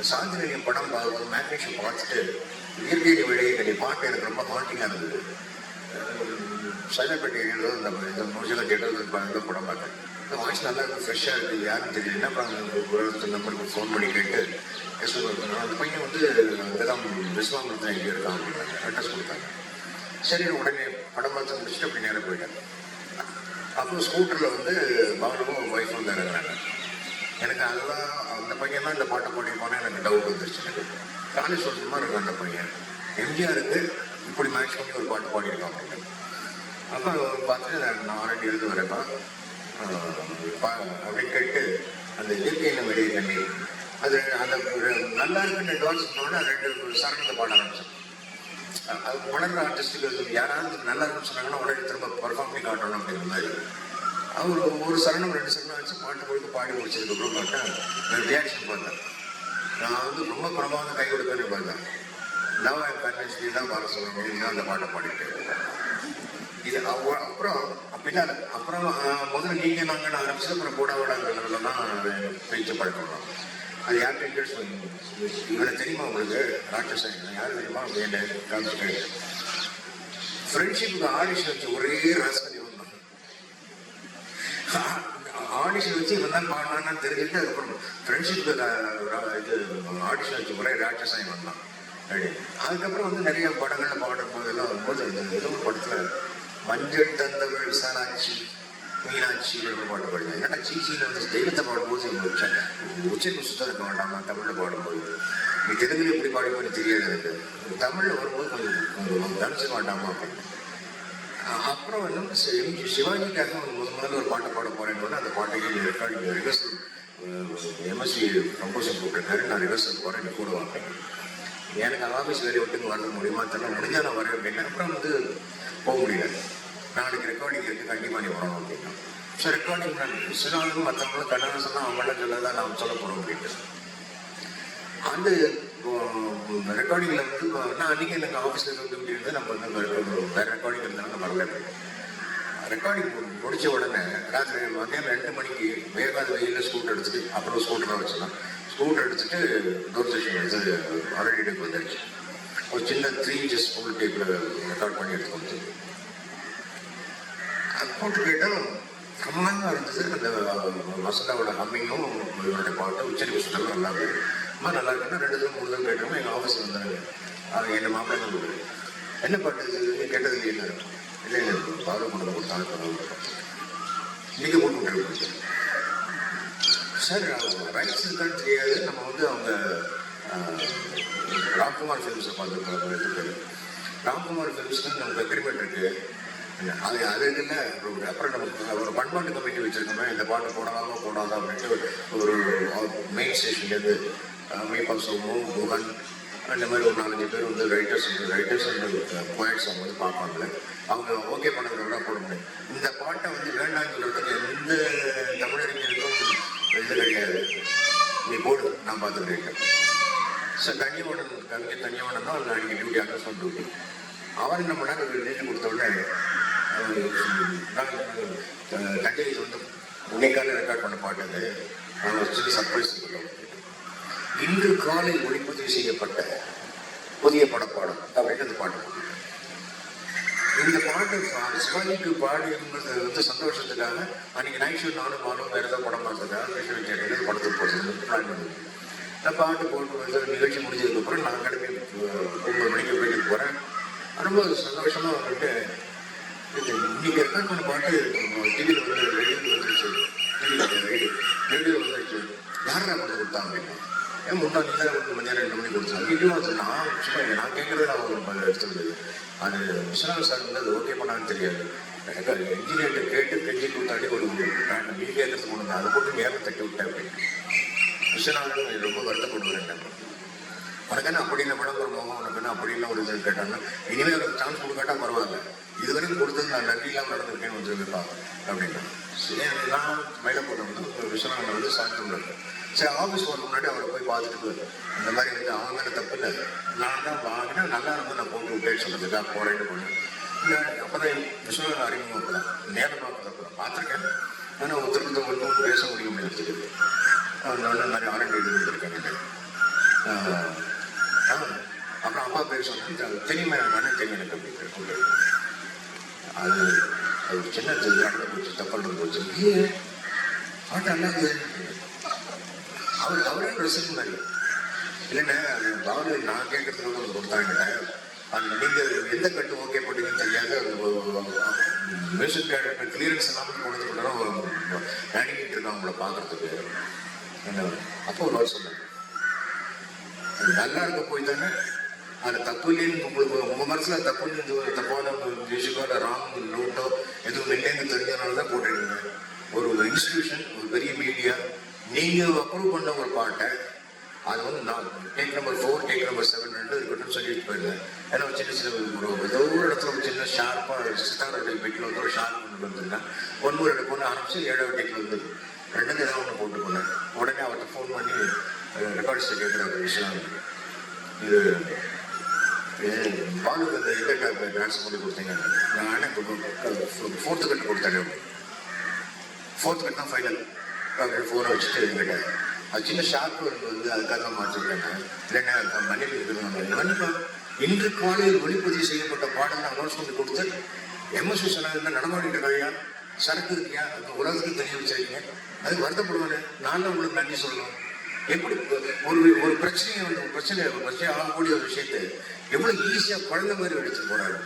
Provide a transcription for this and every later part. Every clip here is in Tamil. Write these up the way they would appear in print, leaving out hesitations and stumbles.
சாந்தி நிலையம் படம் பார்க்கும்போது மேக்னேஷன் பார்த்துட்டு இயற்கை வெளியே பாட்டு எனக்கு ரொம்ப ஹாண்டிங்காக இருந்தது. சைலப்பேட்டை எழுதுறது இந்த மூஜில் கேட்டது படம் பார்த்தேன். வாய்ஸ் நல்லா இருக்கும், ஃப்ரெஷ்ஷாக இருக்குது, யாரும் தெரியல. என்ன அப்புறம் நம்பருக்கு ஃபோன் பண்ணி கேட்டு அந்த பையன் வந்து இதெல்லாம் விஸ்வாமிரத்தில் எங்கே இருக்கான் அப்படின்னாங்க, அட்ரஸ் கொடுத்தாங்க. சரி உடனே படம் பார்த்து முடிச்சுட்டு அப்படி நேரம் போயிட்டாங்க. அப்புறம் ஸ்கூட்டரில் வந்து பானுவும் ஒய்ஃபும் தான் இருக்கிறாங்க. எனக்கு அதெல்லாம் அந்த பையன் தான் இந்த பாட்டை பாடிப்பானே எனக்கு டவுட் வந்துருச்சு. எனக்கு காலேஜ் சொல்லுமா இருக்கும் அந்த பையன் எம்ஜிஆருக்கு இப்படி மேட்ச் பண்ணி ஒரு பாட்டு பாடியிருக்கான் அப்படின்னு. அப்போ பார்த்துட்டு நான் ஆல்ரெடி எழுந்து வரப்பா அப்படின்னு கேட்டு அந்த இயற்கையின் வெளியே தண்ணீர் அது அந்த நல்லா இருக்குன்னு 2 வாரம் சொன்னோன்னா 2 சரணத்தை பாட ஆரம்பிச்சேன். அது வளர்ற ஆர்டிஸ்ட்டுக்கு யாராவது நல்லா இருக்குன்னு சொன்னாங்கன்னா உடனே திரும்ப பர்ஃபார்ம் பண்ணி காட்டணும் அப்படிங்கிற மாதிரி அவர் ஒரு சரணம் 2 சரணம் வச்சு பாட்டு முழுக்க பாடி முடிச்சதுக்கப்புறம் பார்த்தேன் ரியாக்ஷன் பார்த்தேன். நான் வந்து ரொம்ப பிரமாதம் கை கொடுப்பேன்னு பார்த்தேன். நான் என் கன்வென்ஸ்லி தான் வர சொல்லணும் தான் அந்த பாட்டை பாடிட்டு இது அப்புறம் அப்படின்னா அப்புறம் முதல்ல நீங்கள் நாங்கள் ஆரம்பிச்சு அப்புறம் கூட விடாதான் பேச்சு பழக்கம். அது யார்கிட்ட இன்ட்ரெஸ்ட் இவரை தெரியுமா உங்களுக்கு ராட்சசன் யார் தெரியுமா என்ன காமிச்சு ஃப்ரெண்ட்ஷிப்புக்கு ஆடிஷன் வச்சு ஒரே ரசனை வந்தான். ஆடிஷன் வச்சு இவன் தான் பாடினான்னு தெரிஞ்சுட்டு அதுக்கப்புறம் ஃப்ரெண்ட்ஷிப்புக்கு இது ஆடிஷன் வச்சு ஒரே ராட்சசன் வந்தான். அதுக்கப்புறம் வந்து நிறைய படங்கள்ல பாடும் போதெல்லாம் வரும்போது ஏதோ படத்தில் மஞ்சள் தந்தவள் விசாலாட்சி மீனாட்சி பாட்டு பாடுவேன். ஏன்னா சீச்சியில் வந்து தெய்வத்தை பாடும்போது உச்சரிப்பு சுத்தம் இருக்க வேண்டாமா தமிழில் பாடும்போது. நீ தெலுங்குல எப்படி பாடும்போது தெரியாது எனக்கு. தமிழில் வரும்போது கொஞ்சம் கணிச்சிக்க வேண்டாமா அப்படின்னு. அப்புறம் வந்து சிவாஜிக்காக முதல்ல ஒரு பாட்டை பாட போறேன்னு அந்த பாட்டைக்கு ரெக்கார்டிங் ரிஹர்சல் எம்எஸ்சி கம்போசர் போட்டிருக்காரு. நான் ரிஹர்சல் போகிறேன், நீ கூட வாங்க. எனக்கு ஆஃபீஸ் வேலையை விட்டு வர முடியுமா தெரியல, முடிஞ்சால் நான் வரேன் அப்படின்னா. அப்புறம் வந்து போக முடியல, நாளைக்கு ரெக்கார்டிங் இருக்குது கண்டிப்பாக நீ வரணும் அப்படின்னா. ஸோ ரெக்கார்டிங் நான் சிலாவும் மற்றவங்களும் கண்ணாசெல்லாம் அவங்களாம் சொல்லதான் நான் சொல்ல போகிறோம் அப்படின்ட்டு. அந்த ரெக்கார்டிங்கில் வந்து நான் அன்றைக்கி எனக்கு ஆஃபீஸில் வந்து விட்டு நம்ம வந்து வேறு ரெக்கார்டிங் இருந்தாலும் வரல. ரெக்கார்டிங் முடித்த உடனே ராத்திரி மத்தியானம் 2 மணிக்கு வேகாத வெயிலில் ஸ்கூட்டர் எடுத்துட்டு அப்புறம் ஸ்கூட்டராக வச்சுலாம் ஸ்கூட்டர் எடுத்துட்டு தூர்தர்ஷன் எடுத்து ஆல்ரெடிக்கு வந்துடுச்சு. ஒரு சின்ன 3 inches ஃபுல் டேப்பில் ரெக்கார்ட் பண்ணி எடுத்து கொடுத்து அது போட்டு கேட்டால் கம்மியாக இருந்தது. அந்த வசந்தாவோட ஹம்மிங்கும் இவருடைய பாட்டு உச்சரிப்பு சுத்தம் நல்லா இருக்குது. ரொம்ப நல்லா இருக்குன்னா 2 தடவை 3 தடவை கேட்டோம். எங்கள் ஆஃபீஸில் வந்தாங்க, அது என்ன மாப்பிள்ளை தான் கொடுக்குது. என்ன பாட்டு இது கேட்டது இல்லையா? இல்லை பாரு கொண்டு கொடுத்தாங்க பரவாயில்ல, நீங்கள் போட்டு விட்டுருக்கு சார். ரைட்ஸ் இருக்கான்னு தெரியாது. நம்ம வந்து அவங்க ராம்குமார் ஃபிலிம்ஸை பார்த்துருக்கோம். ராம்குமார் ஃபிலிம்ஸ்க்கு நமக்கு அக்ரிமெண்ட் இருக்குது. அது இல்லை அப்புறம் நமக்கு ஒரு பண்பாட்டு கமிட்டி வச்சுருக்கோமே, இந்த பாட்டு போடாதா அப்படின்ட்டு ஒரு மெயின் ஸ்டேஷன்லேருந்து மீபா சோமு குஹன் அந்த மாதிரி ஒரு 4-5 பேர் வந்து ரைட்டர்ஸ் அண்ட் பாயிண்ட்ஸ் அவங்க வந்து பார்ப்பாங்க. அவங்க ஓகே பண்ணதுக்கு போட முடியும். இந்த பாட்டை வந்து வேண்டாம்னு சொல்கிறதுக்கு எந்த தமிழறிஞருக்கும் இது கிடையாது. நீ போடு, நான் பார்த்துக்கிறேன். சார் கவிஞர் தனியவனம் தான் அன்றைக்கி டியூட்டி அண்டர்ஸ்டாண்ட் டியூட்டி. அவர் என்ன பண்ணால் எழுதி கொடுத்த உடனே தஞ்சை வந்து உன்னைக்கான ரெக்கார்ட் பண்ண பாட்டது சின்ன சர்ப்ரைஸ் சொல்லுவோம். இன்று காலை ஒளிப்பதிவு செய்யப்பட்ட புதிய படப்பாடம் அப்படின்னு அந்த பாட்டு. இந்த பாட்டு சிவாஜிக்கு பாடி இருந்தது வந்து சந்தோஷத்துக்காக அன்றைக்கி நைட் ஷூட் நானும் வேறு ஏதாவது படம் பார்த்ததுக்காக படத்துக்கு போகிறது பிளான் பண்ணுது. நான் பாட்டு போட்டு வந்து நிகழ்ச்சி முடிஞ்சதுக்கப்புறம் நான் கிளம்பி 9 மணிக்கு வீட்டுக்கு போகிறேன். ரொம்ப சந்தோஷமாக வந்துட்டு இன்னைக்கு ரெக்கார்ட் பண்ண பாட்டு டிவியில் வந்து ரேடியோவில் வந்துருச்சு. ரேடியோ வந்துருச்சு. யாரா கொண்டு கொடுத்தாங்க அப்படின்னா ஏன் முன்னாள் நீங்க வந்து மதியானம் 2 மணிக்கு கொடுத்தாங்க. வீட்டிலும் வந்து நான் சும்மா நான் கேட்குறது நான் எடுத்துருந்தது. அது விஸ்வநாத் சார் வந்து அது ஓகே பண்ணான்னு தெரியாது. இன்ஜினியர்கிட்ட கேட்டு கெஞ்சி கூத்தாடி ஒரு நீ கேட்கறது கொண்டு வந்தேன். அதை போட்டு நேரம் தட்டி விட்டேன் அப்படின்னு விஸ்வநாதன் ரொம்ப வருத்தப்படுவேன். உனக்குன்னு அப்படின்னு படம் ஒரு மோகம், உனக்குன்னு அப்படின்னு ஒரு இது கேட்டாங்கன்னா இனிமேல் ஒரு சான்ஸ் கொடுக்காட்டா பரவாயில்ல, இது வரைக்கும் கொடுத்தது நான் நன்றி இல்லாமல் நடந்திருக்கேன்னு வந்துருப்பாங்க அப்படின்னா. சரி நான் மயிலப்பூர் வந்து விஸ்வநாதன் வந்து சாந்தம் இருக்கேன். சரி ஆஃபீஸ் போகிற முன்னாடி அவரை போய் பார்த்துட்டு இந்த மாதிரி வந்து அவங்க மேலே தப்பு இல்லை, நான் தான் வாங்கினேன் நல்லா இருந்து நான் போட்டு விட்டேன்னு சொல்கிறதுக்காக போகிறேன்னு போனேன். இல்லை அப்போ தான் விஸ்வநாதன் அறிமுகம் இருக்கலாம் நேரமாக பார்த்துருக்கேன். ஆனால் ஒருத்தருக்கு ஒன்று பேச முடிய முடியாது. அதனால நிறைய ஆரண்டி எழுதியிருக்கேன். அப்புறம் அப்பா பேர் சொன்னேன், தெரியுமா அண்ணன் தெரியும் எனக்கு அப்படின்னு கொண்டு அது அது ஒரு சின்ன நடந்து போச்சு, தப்பால் போச்சு. ஏன் பாட்டு அண்ணாது அவரே ரசிக்கும் மாதிரி இல்லைண்ணே, அது பாலு நான் கேட்கறதுக்கு வந்து கொடுத்தாங்கிட்ட அந்த நீங்கள் எந்த கட்டு ஓகே போட்டீங்கன்னு தெரியாது, மியூசிக் டைரக்டர் கிளியரன்ஸ் இல்லாமல் கொடுத்து கொண்டாலும் நடிக்கிட்டு இருக்கோம் அவங்கள பார்க்கறதுக்கு. என்ன அப்போ ஒரு வாரம் சொன்னேன், அது நல்லா இருக்க போய் தானே அது தப்பு இல்லைன்னு உங்களுக்கு உங்கள் மனசில் தப்பு இல்லைன்னு தப்பான மியூசிக்கோ இல்லை ராங் நோட்டோ எதுவும் இல்லைன்னு தெரிஞ்சதுனால தான் போட்டிருக்கீங்க. ஒரு இன்ஸ்டிடியூஷன், ஒரு பெரிய மீடியா, நீங்கள் அப்ரூவ் பண்ண ஒரு பாட்டை அது வந்து நான் டேக் நம்பர் 4 டேக் நம்பர் 7 ரெண்டு இருக்கட்டும் சொல்லிட்டு போயிருந்தேன். ஏன்னா சின்ன சின்ன ஏதோ ஒரு இடத்துல ஒரு சின்ன ஷார்ப்பாக சித்தாரோடைய வீட்டில் வந்து ஒரு ஷார்ப் கொண்டு வந்திருந்தேன். 1 2 பொண்ணு ஆரம்பிச்சு 7வது டேக்கில் வந்தது. ரெண்டு ஏதாவது ஒன்று போட்டு போனேன். உடனே அவர்கிட்ட ஃபோன் பண்ணி ரெக்கார்ட்ஸை கேட்குற ஒரு விஷயம், இது பாலுக்கு அந்த எந்த டான்ஸ் பண்ணி கொடுத்தீங்க, நான் அண்ணன் 4th கட்டு கொடுத்தேன். 4th கட்டு தான் ஃபைனல். ஃபோனை வச்சுட்டு கேட்டேன், அது சின்ன ஷார்ப்பு வந்து அதுக்காக மாற்றிருக்கேன். இல்லைன்னா மன்னிப்பு இருக்குன்னு மன்னிப்பா. இன்று காலையில் ஒளிப்பதிவு செய்யப்பட்ட பாடல் அனௌன்ஸ்மெண்ட் கொடுத்து எம்எஸ்வி சொன்னாங்க, நடமாடிட்டு இருக்கையா, சரக்கு இருக்கியா, அந்த உலகத்துக்கு தெரிய வச்சிருக்கீங்க, அதுக்கு வருத்தப்படுவானே, நான் உங்களுக்கு நன்றி சொல்லணும். எப்படி ஒரு பிரச்சனையை வந்து பிரச்சனை ஆகக்கூடிய ஒரு விஷயத்தை எவ்வளோ ஈஸியாக குழந்தை மாதிரி எடுத்துட்டு போறாரு.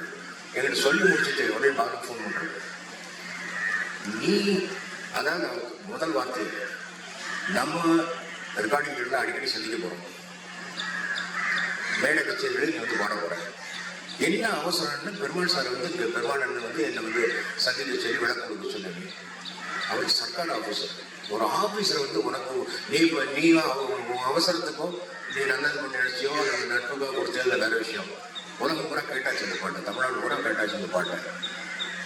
என்கிட்ட சொல்லி முடிச்சுட்டு உடனே பாலுக்கு ஃபோன் பண்ணுறேன், நீ அதாவது முதல் வார்த்தை, நம்ம ரெக்கார்டிங்ல அடிக்கடி சந்திக்க போறோம், மேடை கச்சேரிகளில் நீ வந்து பாட போறேன், என்ன அவசரம்னு பெருமாள் சார் வந்து பெருமாள் வந்து என்னை வந்து சந்திக்க சொல்லி விளக்கம் கொடுக்க சொன்னாங்க. அவர் சர்க்கார் ஆஃபீஸர், ஒரு ஆஃபீஸரை வந்து உனக்கு நீ அவசரத்துக்கும் நீ நல்லது பண்ணி நினைச்சியோ அல்லது நட்புக்காக கொடுத்தே இல்லை வேற விஷயம். உலகம் பூரா கேட்டாச்சு அந்த பாட்டை, தமிழ்நாடு பூரா கேட்டாச்சு அந்த பாட்டை.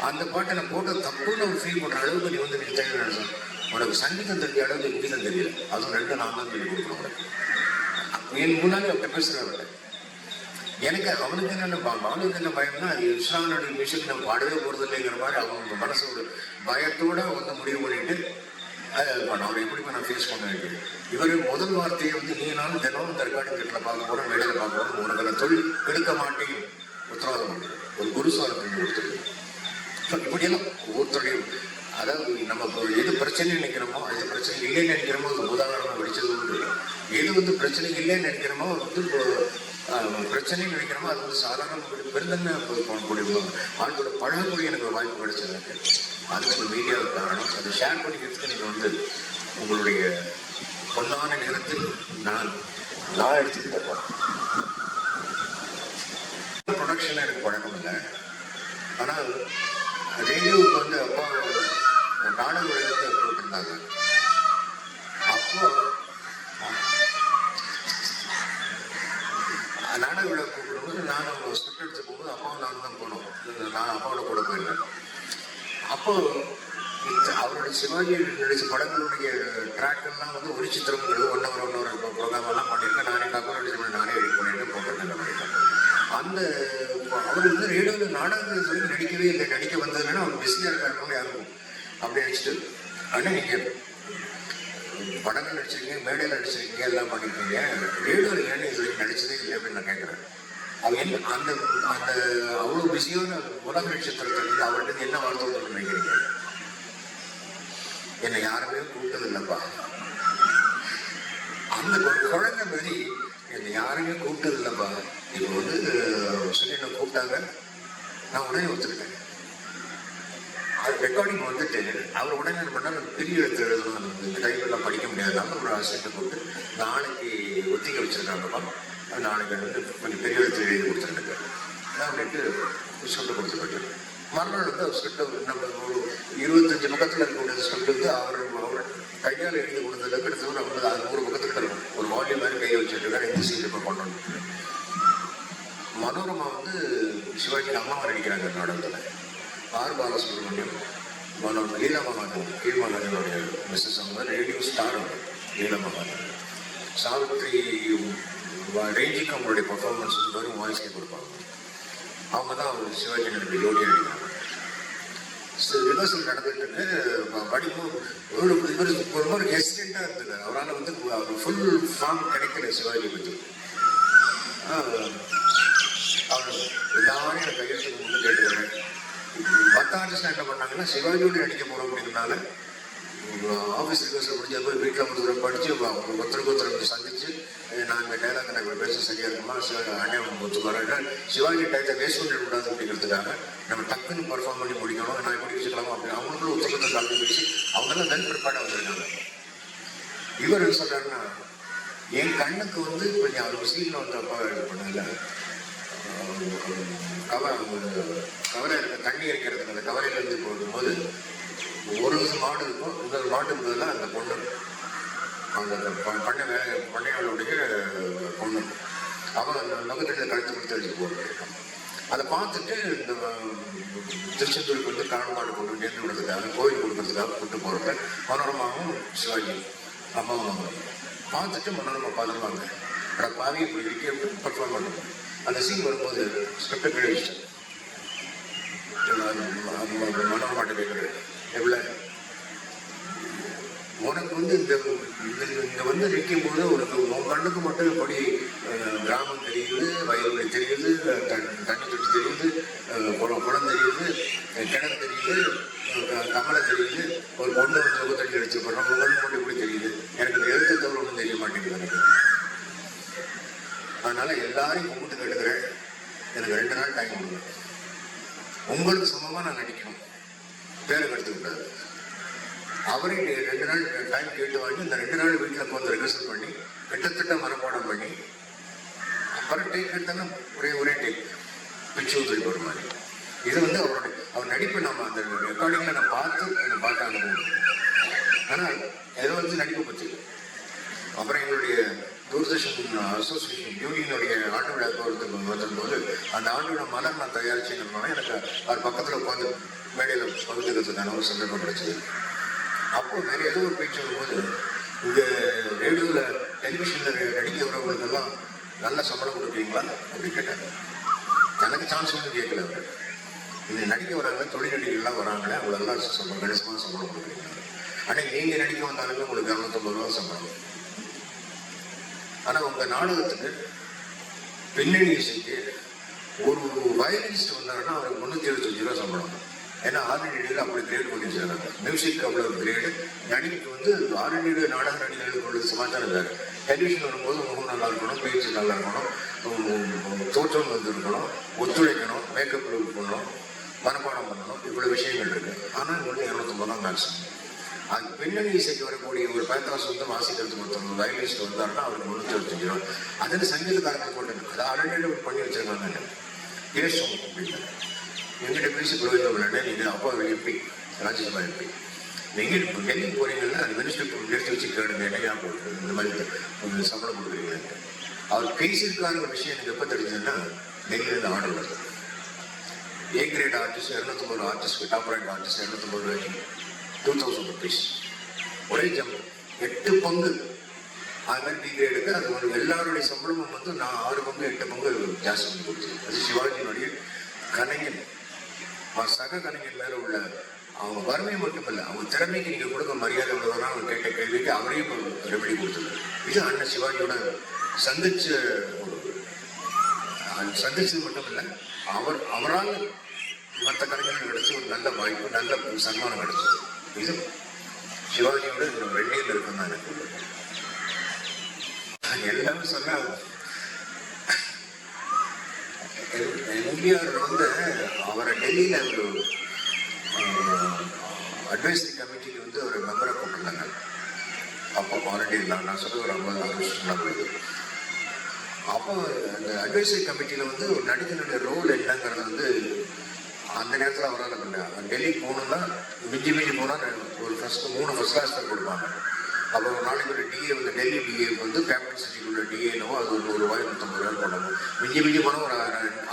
அந்த பாட்டை நான் போட்ட தப்புன்னு ஒரு ஃபீல் பண்ணுற அளவுக்கு நீ வந்து நீ தெரியும் நினைச்சோம். உனக்கு சங்கீதம் தெரிஞ்ச அளவுக்கு இங்கிதம் தெரியல, அதுவும் 2 நான் தான் சொல்லி கொடுக்குறேன் உனக்கு. என் முன்னாடி அவர்கிட்ட பேசுகிறேன். எனக்கு அவனுக்கு என்னென்ன அவனுக்கு என்ன பயம்னா, இஸ்லாமியோட மியூசிக் நம்ம பாடவே போகிறது இல்லைங்கிற மாதிரி அவங்க மனசோட பயத்தோட வந்து முடிவு பண்ணிட்டு அவர் எப்படி நான் ஃபேஸ் பண்ண வேண்டியது. இவர் முதல் வார்த்தையை வந்து நீ நானும் தினமும் தற்காட்டு வீட்டில் பார்க்க போகிறோம், மேடையில் பார்க்க போகிறோம், உனக்கு அந்த தொழில் கெடுக்க மாட்டேன் உத்தரவாதம் பண்ணுறது ஒரு குருசாரத்தை கொடுத்துருக்கு. இப்படியெல்லாம் ஒவ்வொருத்தருடைய அதாவது நம்ம எது பிரச்சனை நினைக்கிறோமோ எது பிரச்சனை இல்லைன்னு நினைக்கிறோமோ அது உதாரணமாக வெடிச்சது உண்டு. எது வந்து பிரச்சனை இல்லைன்னு நினைக்கிறோமோ வந்து பிரச்சனை நினைக்கிறோமோ அது வந்து சாதாரண பெருந்தன்மை போகக்கூடிய ஆட்களோட பழகக்கூடிய எனக்கு ஒரு வாய்ப்பு கிடைச்சது. அதுக்கு மீடியாவுக்கு காரணம். அதை ஷேர் பண்ணிக்கிறதுக்கு நீங்கள் வந்து உங்களுடைய பொன்னான நேரத்தில் நான் எடுத்துக்கிட்டேன். ப்ரொடக்ஷன் எனக்கு பழக்கம் இல்லை. ஆனால் ரேடியோவுக்கு வந்து அப்பா நாடக உலகத்தை போட்டிருந்தாங்க. அப்போ நாடக விழா கூப்பிடும்போது நானும் ஸ்கிரிப்ட் எடுத்து போகும்போது அப்பாவும் நானும் தான் போனோம். நான் அப்பாவோட கூட போயிருந்தேன். அப்போ அவருடைய சிவாஜி நடிச்ச படங்களுடைய ட்ராக்கெல்லாம் வந்து ஒரு சித்திரங்கிறது 1 hour ப்ரோக்ராம் எல்லாம் பண்ணியிருக்கேன். நானே காப்பரேட் நானே எடிட் பண்ணிட்டு போட்டிருந்தேன் பண்ணியிருக்கேன். அந்த அவர் வந்து ரேடியோவில் நாடகங்கள் சொல்லி நடிக்கவே இல்லை. நடிக்க வந்ததுன்னா அவர் பிஸியாக இருக்காருன்னு யாருக்கும் அப்படி நினச்சிட்டு, ஆனால் நீங்கள் படங்கள் நடிச்சிருக்கீங்க, மேடையில் நடிச்சிருக்கீங்க, எல்லாம் பண்ணியிருக்கீங்க, ரேடியோவில் ஏன்னு சொல்லி நடிச்சதே இல்லை அப்படின்னு நான் கேட்குறேன். அவர் என்ன அந்த அந்த அவ்வளோ பிஸியான உலக நட்சத்திரத்தை வந்து அவர்கிட்ட என்ன வார்த்தை நினைக்கிறீங்க? என்னை யாருமே கூப்பிட்டது இல்லைப்பா. அந்த ஒரு குழந்தை மாதிரி என்னை யாருமே கூப்பிட்டது இல்லைப்பா. இப்போ வந்து சொல்லி என்ன கூப்பிட்டாங்க, நான் உடனே ஒத்துக்கிட்டேன். அது ரெக்கார்டிங் வந்துட்டு அவர் உடனே என்ன பண்ணால் பெரிய எழுத்து எழுதணும், இந்த டைம்லாம் படிக்க முடியாதுனால ஒரு ஆசிரியத்தை போட்டு நாளைக்கு ஒத்திக்க வச்சுருக்காங்கப்பா, நாளைக்கு வந்து கொஞ்சம் பெரிய எழுத்து எழுதி கொடுத்துருங்க அப்படின்ட்டு ஸ்கிரிப்ட் கொடுத்துருக்காரு. மறுநாள் வந்து அவர் ஸ்கிரிப்ட் நம்ம ஒரு 25 பக்கத்தில் இருக்கக்கூடிய ஸ்கிரிப்ட் வந்து அவர் கையால் எழுதி கொடுத்ததுல கிட்டத்தட்ட நம்ம 100 பக்கத்துக்கிட்ட இருக்கும். ஒரு வால்யூம் மாதிரி கையை வச்சுருக்காரு. எந்த சீன் இப்போ பண்ணணும். மனோரமா வந்து சிவாஜி அம்மாவை நடிக்கிறாங்க நாடகத்தில். ஆர் பாலசுப்ரமணியம், மனோரமா, லீலா மகாதேவன், கீழ் மகாதேவனுடைய மிஸ்ஸஸ் அவங்க ரேடியோ ஸ்டார் அவங்க லீலா மகாதேவன். சாவித்ரி ரேஞ்சுக்கு அவங்களுடைய பர்ஃபார்மன்ஸ் வந்து வெறும் வாய்ஸ்கே கொடுப்பாங்க. அவங்க தான் அவர் சிவாஜி நடிப்பு ஜோடியாக நடிக்கிறாங்க. ரிஹர்சல் நடந்துட்டு இருக்கு. படிக்கும் இவர் ரொம்ப ஹெசிடென்ட்டாக இருந்தது. அவரால் வந்து ஃபுல் ஃபார்ம் கிடைக்கல சிவாஜி பற்றி. அவர் எல்லாரும் எனக்கு கையெழுத்து முன்னு கேட்டுக்கிறேன். மற்ற ஆர்டிஸ்ட் என்ன பண்ணாங்கன்னா சிவாஜியோட நடிக்க போகிறோம் அப்படிங்கிறனால ஆஃபீஸ் ரிஹர்சல் முடிஞ்ச போய் வீட்டில் ஒரு படித்து ஒருத்தருக்கு ஒருத்தர் சந்திச்சு நான் இந்த டைலாக் எனக்கு பேச சரியாக இருக்குமா அண்ணன் ஒத்துக்காரங்க சிவாஜி டயத்தை வேஸ்ட் பண்ணிடக்கூடாது அப்படிங்கிறதுக்காக நம்ம டக்குன்னு பர்ஃபார்ம் பண்ணி முடிக்கணும், நான் எப்படி வச்சுக்கலாமா அப்படின்னு அவங்களுக்குள்ள ஒத்துக்கத்தை கலந்து பேசி அவங்கெல்லாம் வெல் ப்ரிப்பேர்டாக வந்திருக்காங்க. இவர் என்ன சொல்கிறாருன்னா என் கண்ணுக்கு வந்து இப்போ அவர் சீனில் வந்து அப்பா இது பண்ணல கவரை தண்ணி இறைக்கிறதுக்கு அந்த கவரையிலேருந்து போகும்போது ஒரு மாடு இருக்கும், இன்னொரு மாட்டுக்கு பதிலாக அந்த பொண்ணு அந்த பண்ணையாளுடைய பொண்ணு அவன் அந்த நகத்திட்ட கழுத்து கொடுத்து அடிச்சு போட்டுருக்கான். அதை பார்த்துட்டு இந்த திருச்செந்தூருக்கு வந்து காரணமாடு கொண்டு நேர்ந்து விடுறதுக்காக கோயில் கொடுக்கறதுக்காக கூட்டு போகிறப்ப மனோரமாவும் சிவாஜி அம்மாவும் பார்த்துட்டு மனோரமா பார்த்துருவாங்க. ஆனால் பாவி இப்படி இருக்கே பர்ஃபார்ம் பண்ணுவோம். அந்த சீன் வரும்போது ஸ்கிரிப்டை கழிச்சிட்டேன். மனோரமாட்ட கேட்குறது எவ்வளோ உனக்கு வந்து இந்த வந்து நிற்கும் போது உனக்கு உன் கண்ணுக்கு மட்டும் எப்படி கிராமம் தெரியுது, வயல்வெளி தெரியுது, தண்ணி தொட்டி தெரியுது, குளம் தெரியுது, கிணறு தெரியுது, கமலை தெரியுது, ஒரு பொண்ணு வந்து முகத்தடி அடிச்சு போடுறோம், உங்க கண்ணு மட்டும் எப்படி தெரியுது, எனக்கு எழுத்து தவிர ஒன்றும் தெரிய மாட்டேங்குது எனக்கு. அதனால எல்லாரையும் கும்பிட்டு கேட்டுக்கிறேன், எனக்கு 2 நாள் டைம் கொடுங்க. உங்களுக்கு சமமாக நான் நடிக்கணும், பேரை கெடுத்துக்கூடாது. அவரே 2 நாள் டைம் கேட்டு வாங்கி இந்த 2 நாள் வீட்டில் உட்காந்து ரிஹர்சல் பண்ணி கிட்டத்தட்ட மனப்பாடம் பண்ணி அப்புறம் டேக் எடுத்தாங்க. ஒரே டேக் பிச்சு ஊற்றி ஒரு மாதிரி. இது வந்து அவர் நடிப்பை நம்ம அந்த ரெக்கார்டிங்கில் நான் பார்த்த அனுபவம். ஆனால் எதை வந்து நடிப்பை பற்றி அப்புறம் எங்களுடைய தூர்தர்ஷன் அசோசியேஷன் யூனியனுடைய ஆண்டு விழா வந்திருந்தபோது அந்த ஆண்டு விழா மலர் நான் தயாரிச்சுன்னு எனக்கு அவர் பக்கத்தில் உட்காந்து மேடையில் பகுதிக்கிறதுக்கான ஒரு சந்தர்ப்பம் கிடைச்சது. அப்போ நிறைய ஏதோ ஒரு பேச்சு வரும்போது இந்த ரேடியோவில் டெலிவிஷனில் நடிக்க வரவங்களுக்கெல்லாம் நல்ல சம்பளம் கொடுக்குறீங்களா அப்படின்னு கேட்டாங்க. எனக்கு சான்ஸ் ஒன்றும் கேட்கல. அவர் இந்த நடிக்க வராங்க தொழில் நடிகர்கள்லாம் வராங்களே அவங்களெல்லாம் கணிசமாக சம்பளம் கொடுக்குறீங்க. ஆனால் நீங்கள் நடிக்க வந்தாலுமே உங்களுக்கு 250 ரூபா சம்பளம். ஆனால் உங்கள் நாடகத்துக்கு பின்னணி இசைக்கு ஒரு வயலினிஸ்ட் வந்தாருன்னா அவருக்கு 375 ரூபா சம்பளம். ஏன்னா ஆர்என்டியில் அப்படி கிரேட் பண்ணி வச்சுருக்காங்க. மியூசிக் அவ்வளோ கிரேடு. நடிகைக்கு வந்து ஆர்என்டி நாடக நடிகர்களுக்கு உள்ள சமாச்சாரம் வேறு. டெலிவிஷன் வரும்போது முகம் நல்லா இருக்கணும், பேச்சு நல்லா இருக்கணும், தோற்றம் வந்து இருக்கணும், ஒத்துழைக்கணும், மேக்கப் பண்ணணும், மனப்பாடம் பண்ணணும், இவ்வளோ விஷயங்கள் இருக்குது. ஆனால் இங்கே வந்து 250 தான் மேக்ஸிமம். அது பின்னணி இசைக்கு வரக்கூடிய ஒரு பேத்தாஸ் வந்து வாசிக்கிறதுக்கு ஒருத்தவங்க வயலினிஸ்ட் வந்தாருன்னா அவருக்கு 375 ரூபா. அதில் சங்கீதக்காரர்கள் போட்டு அது ஆர்என்டியில் பண்ணி வச்சுருக்காங்க. பேசும் அப்படின்னு எங்கிட்ட பேசி புரோஜனம். நீங்கள் அப்பா எம்பி ராஜ்யசபா எம்பி நீங்கள் இப்போ டெல்லி போறீங்கன்னா அந்த மினிஸ்டர் நிறுத்தி வச்சு கேடுங்க என்னையா போட்டு இந்த மாதிரி சம்பளம் கொடுக்குறீங்க. அவர் பேசியிருக்கான ஒரு விஷயம் எனக்கு எப்போ தெரிஞ்சதுன்னா டெல்லியில் ஆர்டர் வருது. A great artist 250 artist, top rank artist 250 ரூபாய்க்கு 2000 ருபீஸ் ஒரே ஜம்ப் 8 பங்கு. அது மாதிரி பி கிரேடுக்கு அது ஒரு எல்லாருடைய சம்பளமும் வந்து நான் 6 பங்கு 8 பங்கு ஜாஸ்தி பண்ணி கொடுத்தேன். அது சிவாஜியினுடைய கலைஞன் சக கலைஞர் மேலே உள்ள அவங்க வறுமை மட்டும் இல்லை, அவங்க திறமைக்கு நீங்கள் கொடுக்க மரியாதை உள்ளவராக அவங்க கேட்ட கேள்விக்கு அவரையும் ரெமெடி கொடுத்துருக்காரு. இது அண்ணன் சிவாஜியோட சந்திச்சது மட்டும் இல்லை, அவரால் மற்ற கலைஞர்கள் கிடைச்ச ஒரு நல்ல வாய்ப்பு, நல்ல சன்மானம் கிடைச்சது. இது சிவாஜியோட வெண்ணியில் இருக்கும் தான் எனக்கு எல்லாமே சொன்ன. எம்ஜிஆர் வந்து அவரை டெல்லியில் ஒரு அட்வைசரி கமிட்டிக்கு வந்து ஒரு மெம்பரை கூப்பிட்டுருந்தாங்க. அப்போ ஆல்ரெடி நான் சொல்ல ஒரு 50 வருஷம் போகுது. அப்போ அந்த அட்வைசரி கமிட்டியில் வந்து ஒரு நடிகனுடைய ரோல் என்னங்கிறது வந்து அந்த நேரத்தில் அவரால் பண்ண டெல்லிக்கு போகணுன்னா மிஞ்சி போனால் ஒரு 3 ஃபர்ஸ்ட் கிளாஸ் தான் கொடுப்பாங்க. அப்போ ஒரு நாளைக்கு ஒரு டிஏ வந்து டெல்லி டிஏக்கு வந்து கேபிட்டல் சிட்டிக்குள்ள டிஏனவோ அது ஒரு ரூபாய் 150 ரூபாய் போடணும். மிஞ்சி போனால் ஒரு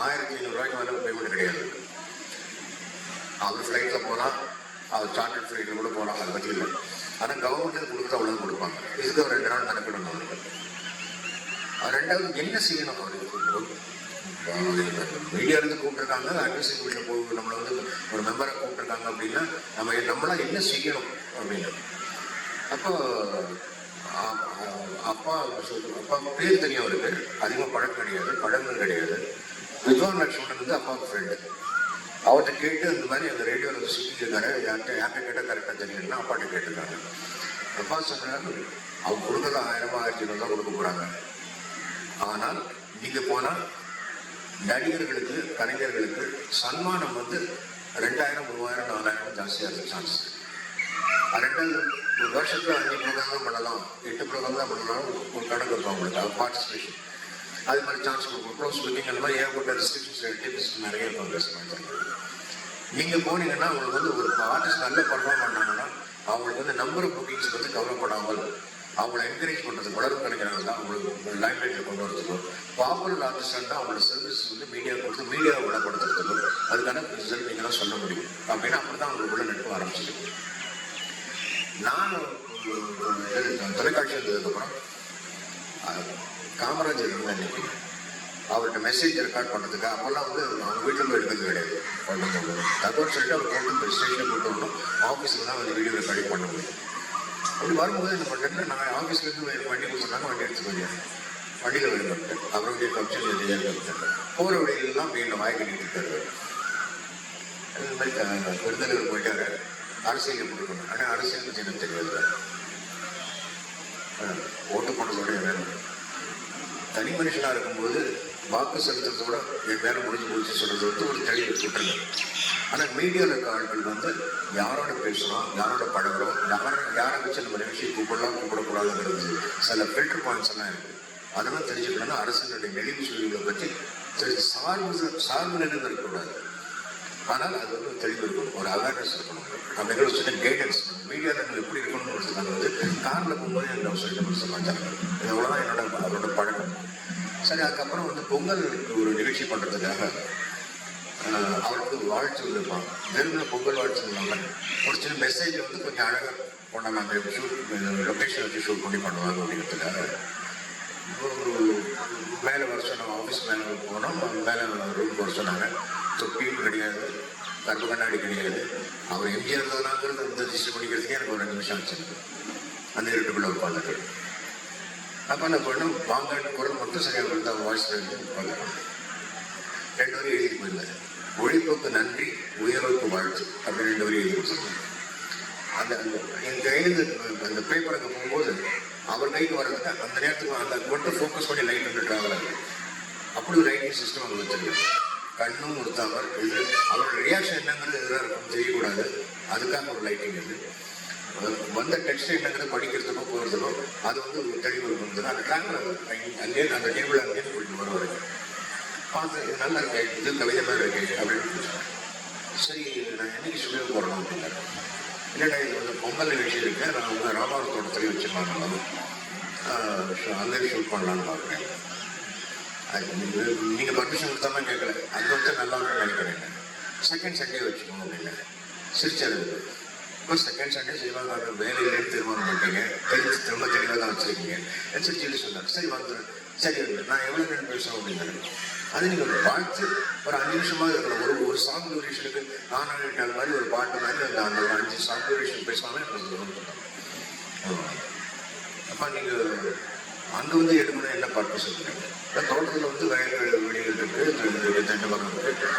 1500 ரூபாய்க்கு மேலே பேமெண்ட் கிடையாது. அவர் ஃப்ளைட்டில் போனால் அவர் சார்ட்டர்ட் ஃப்ளைட்டில் கூட போகலாம், அதை பற்றி இல்லை. ஆனால் கவர்மெண்ட்டுக்கு கொடுக்குறது அவ்வளோ கொடுப்பாங்க. இதுக்கு ஒரு 2 நாள் மெனக்கிடணும் அவருக்கு. ரெண்டாவது என்ன செய்யணும் அவருக்கு மீடியாவிலேருந்து கூப்பிட்டுருக்காங்க, அட்வைசரி வீட்டில் போய் நம்மளை வந்து ஒரு மெம்பரை கூப்பிட்டுருக்காங்க அப்படின்னா நம்மளா என்ன செய்யணும் அப்படின்னு. அப்போ அப்பா பேர் தெரியும் அவருக்கு, அதிகமாக பழக்கம் கிடையாது, பழக்கம் கிடையாது. வித்வான் லட்சுமணன் வந்து அப்பாவுக்கு ஃப்ரெண்டு. அவர்கிட்ட கேட்டு இந்த மாதிரி அந்த ரேடியோவில் சுற்றி இருக்காரு, யார்கிட்ட கேட்டால் கரெக்டாக தெரியும்னா அப்பாட்ட கேட்டுருக்காங்க. அப்பா சொன்னாங்க, அவங்க கொடுக்குறது 1000 1500 தான் கொடுக்க போகிறாங்க. ஆனால் நீங்கள் போனால் நடிகர்களுக்கு கலைஞர்களுக்கு சன்மானம் வந்து 2000 3000 4000 ஜாஸ்தியாக இருக்க சான்ஸ். ரெண்டாவது ஒரு வருஷத்துல 5 ப்ரோக்ராம் தான் பண்ணலாம், 8 ப்ரோக்ராம் தான் பண்ணலாம், ஒரு கணக்கு இருக்கும் அவங்களுக்கு பார்ட்டிசிபேஷன். அது மாதிரி சான்ஸ் கொடுக்கும். க்ளோஸ் புக்கிங் அந்த மாதிரி ஏகப்பட்ட ரெஸ்ட்ரிக்ஷன்ஸ் நிறைய இருக்கும். நீங்கள் போனீங்கன்னா அவங்களுக்கு வந்து ஒரு ஆர்டிஸ்ட் நல்ல பர்ஃபார்ம் பண்ணாங்கன்னா அவங்களுக்கு வந்து நம்பர் ஆஃப் புக்கிங்ஸ் வந்து கவலைப்படாமல் அவங்கள என்கரேஜ் பண்ணுறது வளரும் கிடைக்கிறாங்க தான் அவங்களுக்கு லைம்லைட்டில் கொண்டு வரதுக்கும். பாப்புலர் ஆர்டிஸ்டாக தான் அவங்களோட சர்வீஸ் வந்து மீடியா கொடுத்து மீடியாவை வளப்படுத்துறதுக்கும் அதுக்கான ரிசல்ட் நீங்கள் தான் சொல்ல முடியும் அப்படின்னு அப்படி தான் அவங்களுக்குள்ள நட்பு ஆரம்பிச்சிருக்கு. நான் தொலைக்காட்சி வந்ததுக்கப்புறம் காமராஜர் இருந்த அன்னைக்கு அவர்கிட்ட மெசேஜ் ரெக்கார்ட் பண்ணுறதுக்கு அப்போல்லாம் வந்து அவங்க வீட்டில் போய் எடுக்கிறது கிடையாது. தகவல் சொல்லிட்டு அவர் கொண்டு ஸ்டேஷனில் கொண்டு வரணும், ஆஃபீஸில் தான் வந்து வீடியோ ரெக்கார்டிங் பண்ண முடியும். அப்படி வரும்போது என்ன பண்ணுறேன்னா நான் ஆஃபீஸ்லேருந்து வண்டி கொடுத்துருந்தாங்க, வண்டி எடுத்து போயிருந்தேன், வண்டியில் வருவேன். அவருடைய கமிஷன் எடுத்தேன். போகிற வழியிலாம் வீட்டில் வாய் கட்டிட்டு இருக்காரு. அது மாதிரி விருதுநகர் போயிட்டாரு, அரசியல் கொடுக்கணும். ஆனால் அரசியல் பற்றி எனக்கு தெரியாது. ஓட்டு போனதோட வேணும். தனி மனுஷனாக இருக்கும்போது வாக்கு செலுத்துறதோட என் வேலை முடிஞ்சு போச்சு சொல்கிறது வந்து ஒரு தெளிவு சுற்றுங்க. ஆனால் மீடியாவில் இருக்க ஆட்கள் வந்து யாரோட பேசுகிறோம், யாரோட பழகிறோம், யாரை வச்சு நம்ம நிகழ்ச்சியை கூப்பிடக்கூடாதுங்கிறது சில ஃபில்டர் பாயிண்ட்ஸ் எல்லாம் இருக்குது. அதெல்லாம் தெரிஞ்சுக்கணும்னா அரசினுடைய நெளிவு சுழிவுகளை பற்றி சார்பு நிலையில் இருக்கக்கூடாது. ஆனால் அது வந்து தெளிவு இருக்கணும், ஒரு அவேர்னஸ் இருக்கணும், அந்த சின்ன கைடன்ஸ். மீடியாவில் நம்ம எப்படி இருக்கணும்னு வந்து காரில் போகும்போது எனக்கு சொல்லிட்டு சமாச்சாரம் இது அவ்வளோதான் அதோட பழக்கம். சரி, அதுக்கப்புறம் வந்து பொங்கலுக்கு ஒரு நிகழ்ச்சி பண்ணுறதுக்காக அவருக்கு வாழ்த்து இருப்பாங்க. வெறும் பொங்கல் வாழ்த்து இல்லாமல் ஒரு சின்ன மெசேஜ் வந்து கொஞ்சம் அழகாக போனாங்க. அந்த ஷூட் லொக்கேஷன் வச்சு ஷூட் பண்ணி பண்ணுவாங்க அப்படிங்கிறதுக்காக ஒரு மேலே வர சொன்னாங்க. ஆஃபீஸ் மேலே போனோம், மேலே ரூம் வர சொன்னாங்க. தொப்பியும் கிடையாது, கருப்பு கண்ணாடி கிடையாது. அவர் எம்ஜிஆர் இருந்ததுனாங்கிறது வந்து ரிஜிஸ்டர் பண்ணிக்கிறதுக்கே எனக்கு ஒரு 2 நிமிஷம் ஆச்சு. அந்த இருட்டுக்குள்ள உட்காந்துட்டு அப்போ என்ன பண்ணோம், வாங்கன்னு குரல் மட்டும் சரியாக கொடுத்தா வாய்ஸ் உட்காந்துருக்கோம். 2 வரி எழுதி போயிருந்தேன். உழைப்புக்கு நன்றி, உயர்வுக்கு வாழ்த்து அப்படின்னு 2 வரி எழுதி கொடுத்துருக்கேன். அந்த என் கையில் அந்த பேப்பர் அங்கே போகும்போது அவர் கைக்கு வர்றதுக்கு அந்த நேரத்துக்கு அந்த மட்டும் ஃபோக்கஸ் பண்ணி லைட் வந்து ட்ராவல் ஆகுது. அப்படி ஒரு லைட்டிங் சிஸ்டம் அங்கே வச்சிருக்கேன். கண்ணும் ஒருத்தவர் இது அவரோட ரியாக்ஷன் என்னங்கிறது எதிராக இருக்கும் தெரியக்கூடாது, அதுக்காக ஒரு லைட்டிங் இது. வந்த டெக்ஸ்ட் என்னங்கிறது படிக்கிறதுக்கோ போகிறதுக்கோ அது வந்து ஒரு தெளிவு இருந்தது. அந்த ட்ராவல் அங்கே அந்த டேபிள் அங்கேருந்து போயிட்டு வர வரைக்கும் பார்த்து இது நல்லா இருக்கு, இது கவிதை மாதிரி இருக்கு அப்படின்னு. சரி, நான் என்னைக்கு சொல்லி போகிறோம் அப்படின்னா, இல்லைடா இது வந்து பொங்கல் நிகழ்ச்சி இருக்கு, நான் வந்து ராமாவரம் தோட்டத்திலேயே வச்சுருந்தாங்க, அங்கே ஷூட் பண்ணலான்னு பார்க்குறேன். அது நீங்கள் பர்மிஷன் கொடுத்தாமல் கேட்கல, அது வந்து நல்லா இருக்குன்னு நினைக்கிறேன். செகண்ட் சண்டே வச்சுக்கோங்க அப்படின்னு சிரிச்சாரு. இப்போ செகண்ட் சண்டே செய்வாங்க, வேலையிலேருந்து தீர்மானம் பண்ணிட்டீங்க, திரும்ப தெளிவாக தான் வச்சுருக்கீங்க சரி சொல்லி சொன்னார். சரி வந்துடுறேன். சரி நான் எவ்வளோ நேரம் பேசுகிறேன் அப்படின்னாரு. அது நீங்கள் ஒரு வாழ்த்து ஒரு 5 நிமிஷமாக இருக்கணும். ஒரு சாங் டியூரேஷனுக்கு நான் மாதிரி ஒரு பாட்டு மாதிரி அந்த 5 சாங் டியூரேஷன் பேசினாலும் எனக்கு அப்போ நீங்கள் அங்கே வந்து எடுக்கணும் என்ன பர்பஸ் இருக்குங்க. தோட்டத்தில் வந்து வயல்கள் வெளியில் இருக்குது, தென்னை மரம் இருக்குது,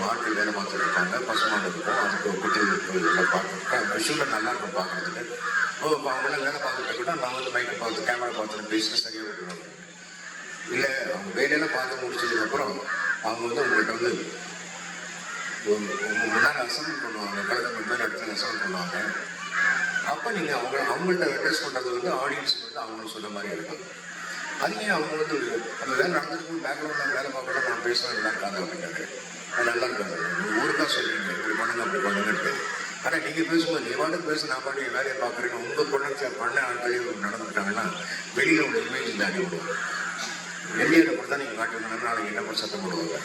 ஆட்கள் வேலை பார்த்துட்டு இருக்காங்க, பசுமாடு இருக்கும், அதுக்கு குட்டி எல்லாம் பார்த்துருக்கேன். விஷுவலில் நல்லா இருக்கும் பார்க்குறதுக்கு. அவங்களாம் வேலை பார்த்துட்டு இருக்கா, நான் வந்து மைக்கை பார்த்து கேமரா பார்த்துட்டு பேசினா சரியாக விட்டுருவாங்க. இல்லை அவங்க வேலையெல்லாம் பார்த்து முடிச்சதுக்கப்புறம் அவங்க வந்து உங்கள்கிட்ட வந்து முன்னாடி அசம்பிள் பண்ணுவாங்க, கலந்து பேர் இடத்துல அசம்பிள் பண்ணுவாங்க. அப்போ நீங்கள் அவங்கள்ட்ட அட்ரஸ் பண்ணுறது வந்து ஆடியன்ஸுக்கு வந்து அவங்களும் சொன்ன மாதிரி இருக்கும். அதுவே அவங்க வந்து அந்த வேலை நடந்துருக்கும் பேக்ரவுண்டில் வேலை பார்க்கலாம், நான் பேசுகிறேன் நல்லா இருக்காங்க அப்படின்னாரு. அது நல்லா இருக்காது, நீங்கள் ஊருக்காக சொல்லுவீங்க இப்படி பண்ணுங்க அப்படி பண்ணுங்கட்டு. ஆனால் நீங்கள் பேசும்போது நீ பாட்டுக்கு பேச நான் பாட்டு என் வேலையை பார்க்குறீங்க, உங்கள் பண்ண ஆட்களையும் நடந்துக்கிட்டாங்கன்னா வெளியில் உள்ள இமேஜ் தாண்டி விடுவாங்க. வெளியில் அப்படி தான் நீங்கள் காட்டுவீங்கன்னா நாளைக்கு என்ன பண்ண சத்தம் போடுவாங்க.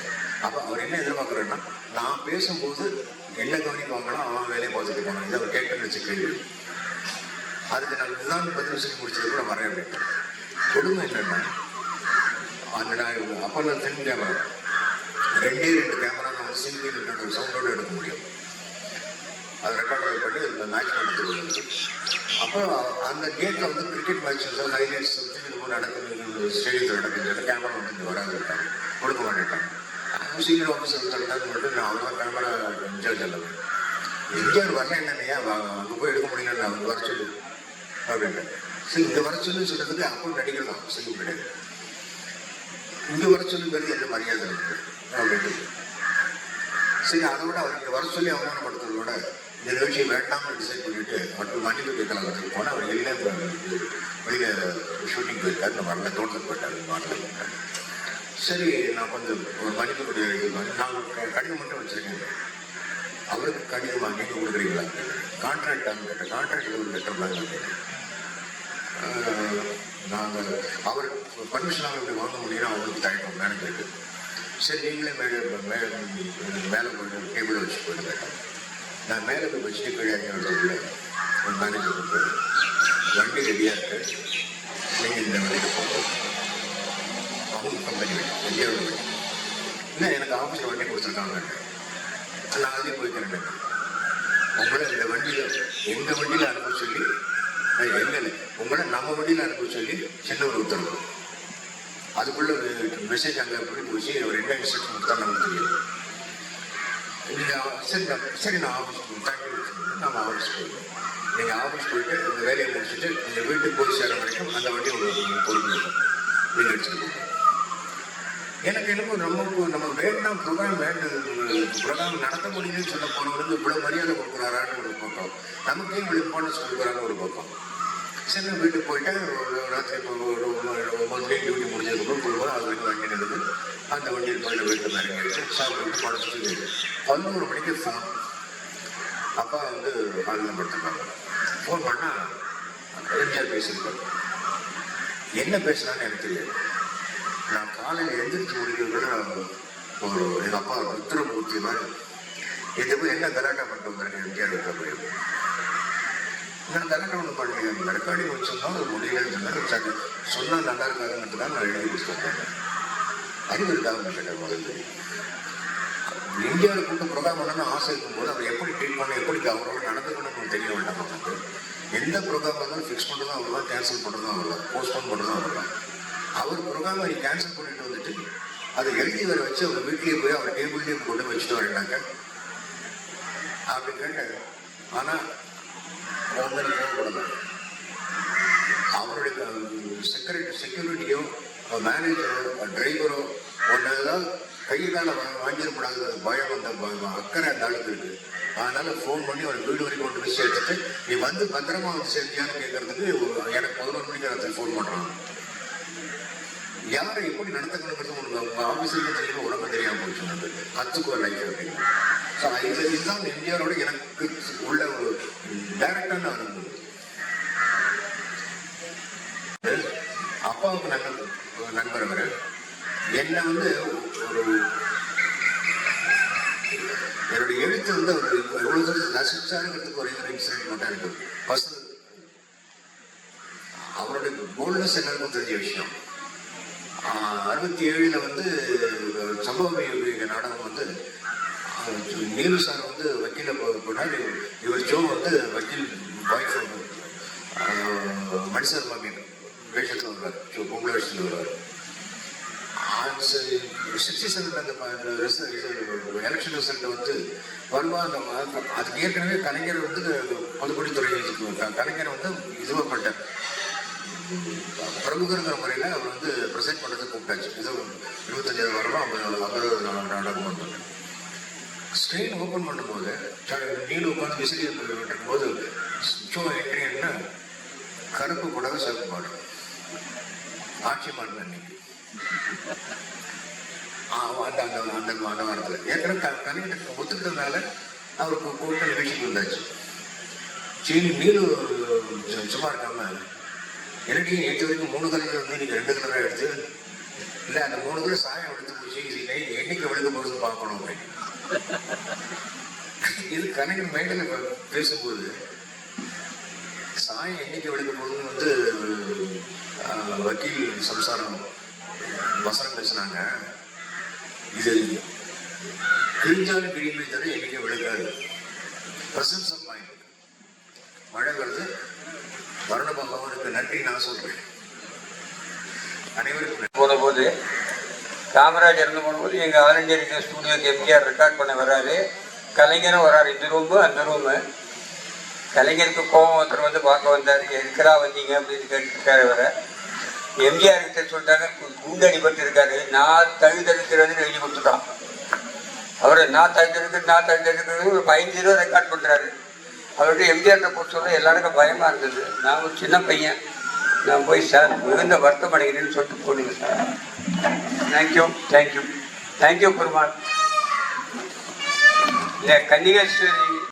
அப்போ அவர் என்ன எதிர்பார்க்குறேன்னா, நான் பேசும்போது என்ன கவனிப்பாங்கன்னா அவன் வேலையை பார்த்துட்டு போனாங்க. இதை அவர் கேட்க வச்சு கேள்வி. அதுக்கு நான் இதுதான் 10 நிமிஷம் முடிச்சது கூட வரேன் அப்படின்னு. கொடுமை என்னன்னா, அந்த நான் அப்போல்லாம் ஃபிலிம் கேமரா 2 கேமரா நம்ம சிங்கிள் சவுண்டோடு எடுக்க முடியும். அதை ரெக்கார்ட் பண்ணி மேட்ச் பண்ணுறது. அப்போ அந்த கேட்டில் வந்து கிரிக்கெட் மேட்சஸ் ஹைலைட்ஸ் இது நடக்குது, ஸ்டேடியத்தில் நடக்குது, கேமரா வந்து இங்கே வராது இருக்காங்க, கொடுக்க மாட்டேட்டாங்க. சீனியர் ஆஃபீஸர் தந்தாங்க மட்டும் நான் அவ்வளோ கேமரா இன்சார்ஜ் அல்லது எம்ஜிஆர் வரல என்னையா அங்கே போய் எடுக்க முடியல அவங்க வர சொல்லு அப்படின்ட்டு. சரி இங்கே வர சொல்லுன்னு சொல்றதுக்கு அப்போ நடிகர் தான் செய்ய கிடையாது. இங்கே வர சொல்லுங்கிறது என்ன மரியாதை இருக்கு அப்படின்ட்டு. சரி அதை விட அவர் இங்கே வர சொல்லி அவமானப்படுத்துறதோட இந்த நிகழ்ச்சியை வேண்டாம்னு டிசைட் பண்ணிட்டு மட்டும் மன்னிப்பு கேட்கலாம் வரதுக்கு போனால் அவர் இல்லை வெளியில் ஷூட்டிங் போயிருக்காரு, இந்த வரல தோட்டத்துக்கு போயிட்டாரு வரல. சரி நான் கொஞ்சம் ஒரு மன்னிப்புடைய நான் கடிதம் மட்டும் வச்சுருக்கேன். அவருக்கு கடிதமாக நீங்கள் கொடுக்குறீங்களா? கான்ட்ராக்டாக கேட்டேன். கான்ட்ராக்டில் ஒரு லெட்டர் தான் கேட்டேன். நாங்கள் அவர் பர்மிஷனாக எப்படி வாங்க முடியும் அவங்களுக்கு தயக்கம் மேனேஜருக்கு. சரி நீங்களே மேலே போய்ட்டு டேபிளை வச்சு போயிட்டு நான் மேலே போய் வச்சுட்டு கிடையாது ஒரு மேனேஜர் கொடுத்து வண்டி ரெடியாக இருக்கு, நீங்கள் இந்த வண்டிக்கு போகணும். அவங்க கம்பெனி வண்டி எங்கேயாவது வண்டி இல்லை எனக்கு ஆஃபீஸில் வண்டி கொடுத்துருக்காங்க, நான் அதுலேயே போய்க்கிறேன். உங்களை இந்த வண்டியில் எங்கள் வண்டியில் அனுப்ப சொல்லி எங்கே உங்களை நம்ம வண்டியில் அனுப்ப சொல்லி சின்ன ஒரு உத்தரவு. அதுக்குள்ள மெசேஜ் அங்கே எப்படி போச்சு, அவர் என்ன இன்ஸ்ட்ரக்ஷன் கொடுத்தா நமக்கு தெரியும். சரி நான் ஆஃபீஸ் தேங்க்யூ நம்ம ஆஃபீஸ் போயிடுவோம். நீங்கள் ஆஃபீஸ் போயிட்டு இந்த வேலையை முடிச்சுட்டு நீங்கள் வீட்டுக்கு போய் சேர வரைக்கும் அந்த வண்டி உங்களுக்கு பொறுப்பு இருக்கும், நீங்கள் எடுத்துட்டு. எனக்கு என்னமோ நம்ம வேண்டாம் ப்ரோக்ராம் ப்ரோக்ராம் நடத்த முடியுதுன்னு சொல்ல போனவருக்கு இவ்வளோ மரியாதை கொடுக்குறாரான்னு ஒரு பக்கம், நமக்கே இவ்வளோ இம்பார்ட்டன்ஸ் கொடுக்குறான்னு ஒரு பக்கம். சரி வீட்டுக்கு போயிட்டேன். ராத்திரி மந்த்லி டியூட்டி முடிஞ்சதுக்கப்புறம் போடுவோம். அது வரைக்கும் வண்டி நிறுத்து அந்த வண்டியில் போய் வீட்டில் இறங்கிடுச்சு. சாப்பிட்டு படத்துட்டு 11 மணிக்கு ஃபோன். அப்பா வந்து ஹாலில் படுத்துருக்காங்க. ஃபோன் பண்ணால் எம்ஜிஆர் பேசியிருக்காரு. என்ன பேசுனான்னு எனக்கு தெரியாது. நான் காலையில் எந்திரிச்சு முடிக்கிறதுல ஒரு எங்கள் அப்பா ருத்ரமூர்த்தி மாதிரி இதை போய் என்ன கலாட்டா பண்ணிட்டு வந்தாரு எம்ஜிஆர் இருக்க போய் நான் கலாட்டா ஒன்று பண்ணேன். ரெக்கார்டிங் வச்சுருந்தா ஒரு முடியலன்னு சொன்னார். சொன்னால் நல்லா இருக்காதுன்னு தான் நான் எழுதி கொடுத்துருக்கேன். அறிவு இருக்காதுன்னு கேட்டேன். முதல்ல இந்தியாவில் கூட்டு ப்ரோக்ராம் பண்ணணும்னு ஆசை இருக்கும்போது அவர் எப்படி ட்ரீட் பண்ண எப்படி அவரோட நடந்துக்கணும்னு தெரிய வேண்டாம். நமக்கு எந்த ப்ரோக்ராம் இருந்தாலும் ஃபிக்ஸ் பண்ணுறதும் அவர் தான், கேன்சல் பண்ணுறதும் அவர் தான், போஸ்ட்போன் பண்ணுறதும் அவர் தான். அவர் ப்ரோக்ராம் அவர் கேன்சல் பண்ணிட்டு வந்துட்டு அதை எழுதி வர வச்சு அவர் வீட்லேயே போய் அவர் டேபிள்லேயே கொண்டு வச்சுட்டு வரேன்னாக்க அப்படி கேட்டார். ஆனால் அவங்களுக்கு தேவைப்படல. அவருடைய செக்யூரிட்டியோ மேனேஜரோ டிரைவரோ ஒன்று ஏதாவது கையிலால் வாங்கிடக்கூடாது பயம், அந்த அக்கறை அந்த ஆளுக்கு இருக்குது. அதனால் ஃபோன் பண்ணி அவர் வீடு வரைக்கும் கொண்டு போய் சேர்த்துட்டு நீ வந்து பத்திரமா வந்து சேர்த்தியான்னு கேட்கறதுக்கு எனக்கு 11 மணிக்கு நேரத்தில் ஃபோன் பண்ணுறாங்க. யாரை எப்படி நடத்தணுங்கிறது உங்களுக்கு அவங்க ஆஃபீஸருக்கு தெரியும், உடம்பு தெரியாமல் போச்சு. கற்றுக்குவ லைஃப் அப்படின்னு. ஸோ இதுதான் எம்ஜிஆரோட எனக்கு உள்ள ஒரு டைரக்டான அனுபவம். அப்பாவுக்கு நண்பர் அவர் என்னை வந்து ஒரு என்னுடைய எழுத்து வந்து அவர் எவ்வளோ தூரம் ரசிச்சாருங்கிறதுக்கு ஒரே ஒரு இன்சிடென்ட் மட்டும் இருக்கு. பர்சனல் அவருடைய போல்ட்னஸ் எல்லாருக்கும் தெரிஞ்ச விஷயம். 67 வந்து சம்பவ நாடகம் வந்து நீலு சார் வந்து வக்கீல போனால் இவர் ஜோ வந்து வக்கீல் பாய் ஃப்ரெண்ட் மணிசர் மாமி வேஷத்தில் வருவார். பொங்கல் வேஷத்தில் வருவார். 67 அந்த எலெக்ஷன் ரிசல்ட் வந்து வருவாங்க. அதுக்கு ஏற்கனவே கலைஞர் வந்து பொதுப்பணித்துறை கலைஞர் வந்து இதுவாக பண்ணிட்டார். பிரமுகருங்கிற முறையில் அவர் வந்து ப்ரெசென்ட் பண்ணுறதுக்கு கூப்பிட்டாச்சு. இது 25வது வருடம் 50 நாடகம் பண்ணாங்க. ஸ்க்ரீன் ஓப்பன் பண்ணும்போது நீடு உட்காந்து விசிறி இருக்கும்போது ஷோ என்ட்ரின்னா கருப்பு புடவை சிவப்பு பாடு ஆட்சி மாறின அன்னைக்கு அந்த அந்த அந்த வாரத்தில் ஏற்கனவே கலைஞர் ஒத்துக்கிட்டதுனால அவருக்கு கூட்ட நிகழ்ச்சிக்கு வந்தாச்சு. சரி நீடு சும்மா இருக்காம எனக்கு 8 வரைக்கும் 3 கலர் வந்து இன்னைக்கு 2 கலராக எடுத்து இல்லை அந்த 3 கலர் சாயம் எடுத்து போச்சு, இது என்னைக்கு விழுக்க போகிறது பார்க்கணும் அப்படின்னு. இது கலைஞர் மேடையில் பேசும்போது சாயம் என்னைக்கு விழுக்க போகுதுன்னு வந்து வக்கீல் சம்சாரம் வசனம் பேசுனாங்க, இது கிழிஞ்சாலும் கிழியுமே தவிர எங்கேயும் விழுக்காது. Presence of mind. மழை வருது, வருண பகவானுக்கு நன்றி நான் சொல்றேன். அனைவருக்கும் போன போது காமராஜ் இறந்து போனபோது எங்கள் ஆல் இண்டியா ரேடியோ ஸ்டூடியோக்கு எம்ஜிஆர் ரெக்கார்ட் பண்ண வராரு. கலைஞரும் வராரு. இந்த ரூமு அந்த ரூமு. கலைஞருக்கு கோபம் ஒருத்தர் வந்து பார்க்க வந்தார். எதுக்கடா வந்தீங்க அப்படின்னு கேட்டுருக்காரு. வர எம்ஜிஆர் கிட்ட சொல்லிட்டாங்க, குண்டு அடிபட்டு இருக்காரு, நான் தழுதெடுக்கிறதுன்னு எழுதி கொடுத்துட்டான். அவர் நான் தழுதெடுக்கிறது ஒரு 15 ரூபா ரெக்கார்ட் பண்ணுறாரு. அவர்கிட்ட எம்ஜிஆர்கிட்ட போட்டு சொல்ல எல்லாருக்கும் பயமாக இருந்தது. நான் ஒரு சின்ன பையன், நான் போய் சார் மிகுந்த வருத்தம் அடைகிறேன்னு சொல்லிட்டு போடுங்க சார். தேங்க்யூ பெருமாள். இல்லை கன்னிகேஸ்வரி